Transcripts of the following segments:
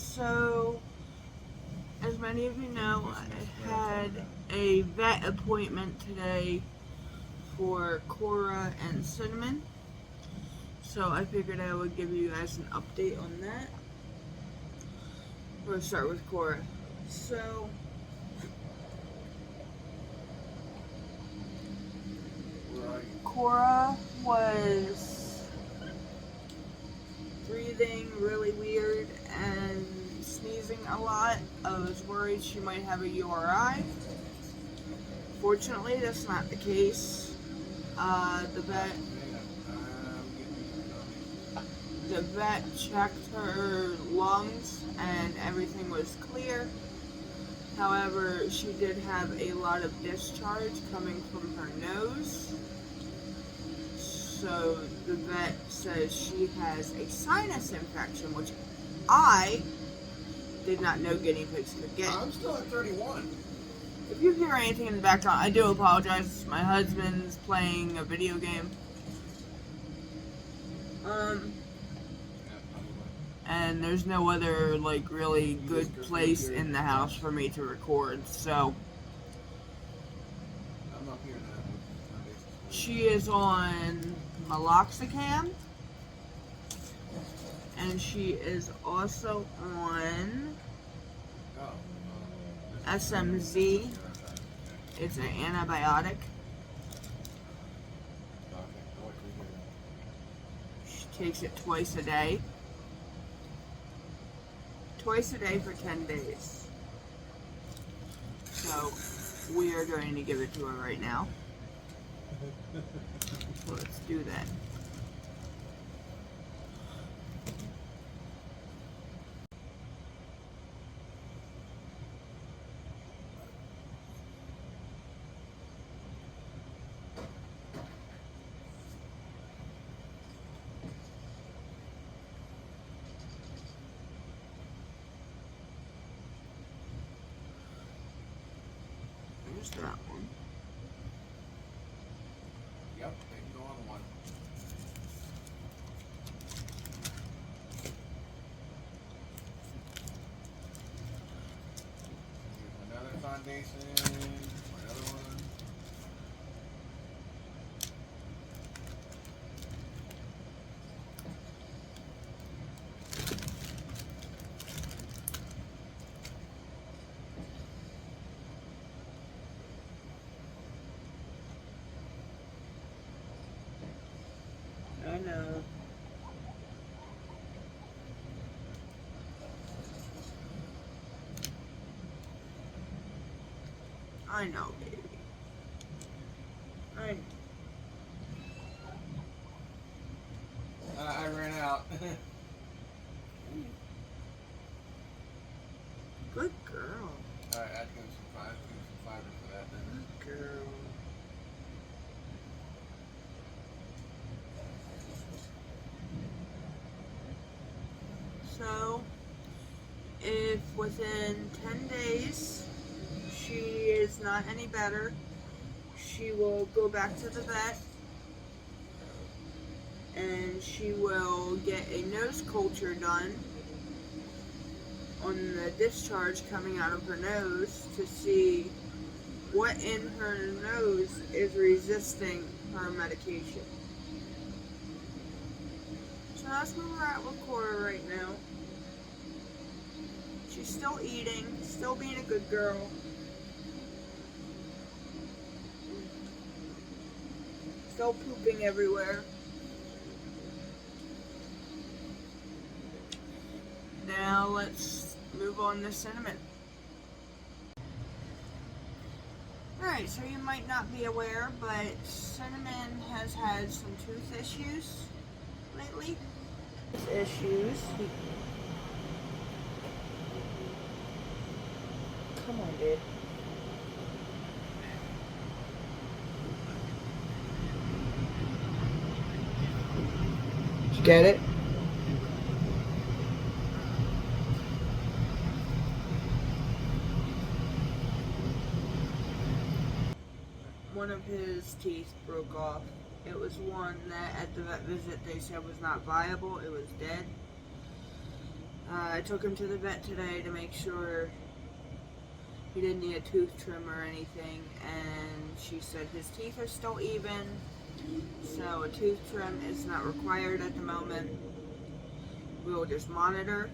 So, as many of you know, I had a vet appointment today for Cora and Cinnamon. So I figured I would give you guys an update on that. We're going to start with Cora. So, Cora was breathing really weird and sneezing a lot. I was worried she might have a URI. Fortunately, that's not the case. The vet checked her lungs and everything was clear. However, she did have a lot of discharge coming from her nose. So the vet says she has a sinus infection, which I did not know guinea pigs could get. I'm still at 31. If you hear anything in the background, I do apologize. My husband's playing a video game. And there's no other, really good place in the house for me to record, so. I'm up here now. She is on meloxicam. And she is also on SMZ. It's an antibiotic. She takes it twice a day. Twice a day for 10 days. So we are going to give it to her right now. So let's do that. There's that one. Yep, they can go on one. Here's another foundation. Another one. I know. I know, baby. I know. I ran out. Good girl. Alright, I'd give some fiber for that then. Good girl. So, if within 10 days she is not any better, she will go back to the vet and she will get a nose culture done on the discharge coming out of her nose to see what in her nose is resisting her medication. So that's where we're at with Cora right now. She's still eating, still being a good girl. Still pooping everywhere. Now let's move on to Cinnamon. Alright, so you might not be aware, but Cinnamon has had some tooth issues lately. Come on, dude. Did you get it? One of his teeth broke off. It was one that at the vet visit they said was not viable. It was dead. I took him to the vet today to make sure he didn't need a tooth trim or anything, and she said his teeth are still even, so a tooth trim is not required at the moment. We will just monitor,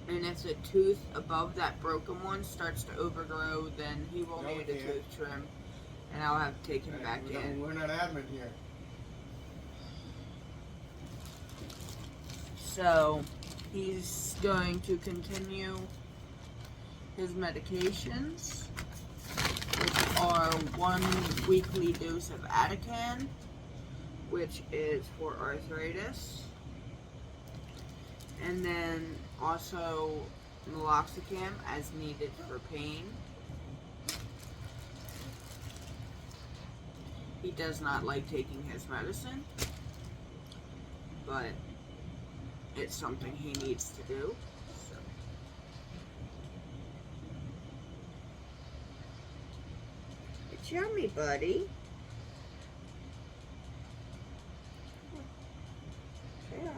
and if the tooth above that broken one starts to overgrow, then he will need a tooth trim, and I'll have to take him back in. We're not admin here. So he's going to continue his medications, which are 1 weekly dose of Atican, which is for arthritis, and then also meloxicam as needed for pain. He does not like taking his medicine, but it's something he needs to do. So. It's yummy, buddy. Yeah.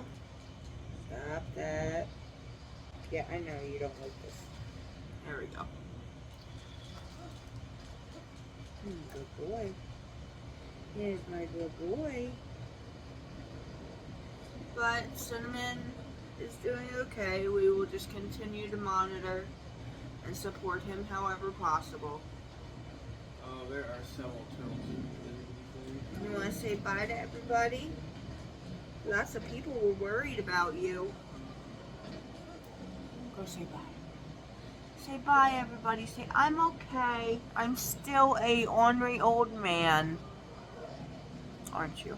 Stop that. Yeah, I know you don't like this. There we go. Good boy. Here's my good boy. But Cinnamon is doing okay. We will just continue to monitor and support him however possible. There are several tills. You want to say bye to everybody? Lots of people were worried about you. Go say bye. Say bye, everybody. Say, I'm okay. I'm still a ornery old man. Aren't you?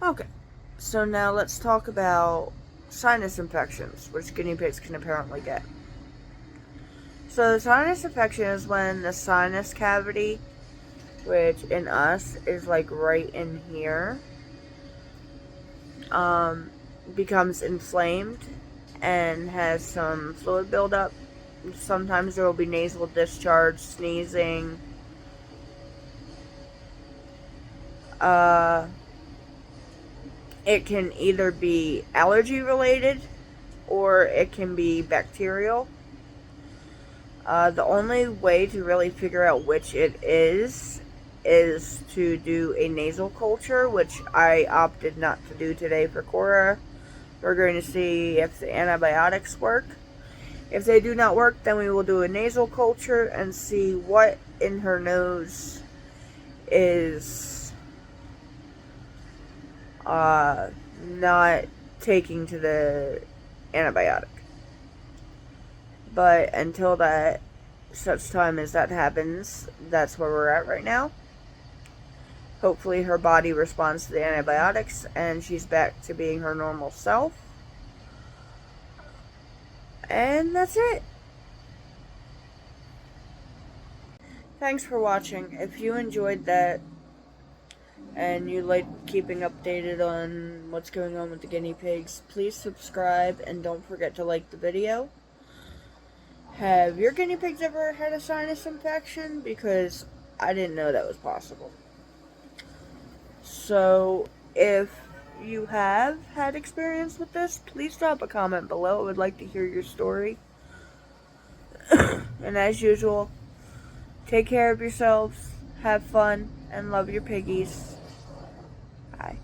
Okay, so now let's talk about sinus infections, which guinea pigs can apparently get. So the sinus infection is when the sinus cavity, which in us is like right in here, becomes inflamed and has some fluid buildup. Sometimes there will be nasal discharge, sneezing, it can either be allergy related or it can be bacterial. The only way to really figure out which it is to do a nasal culture, which I opted not to do today for Cora. We're going to see if the antibiotics work. If they do not work, then we will do a nasal culture and see what in her nose is not taking to the antibiotic. But until that, such time as that happens, that's where we're at right now. Hopefully her body responds to the antibiotics and she's back to being her normal self. And that's it. Thanks for watching. If you enjoyed that and you like keeping updated on what's going on with the guinea pigs, please subscribe and don't forget to like the video. Have your guinea pigs ever had a sinus infection? Because I didn't know that was possible. So, if you have had experience with this, please drop a comment below. I would like to hear your story. And as usual, take care of yourselves, have fun, and love your piggies. Bye.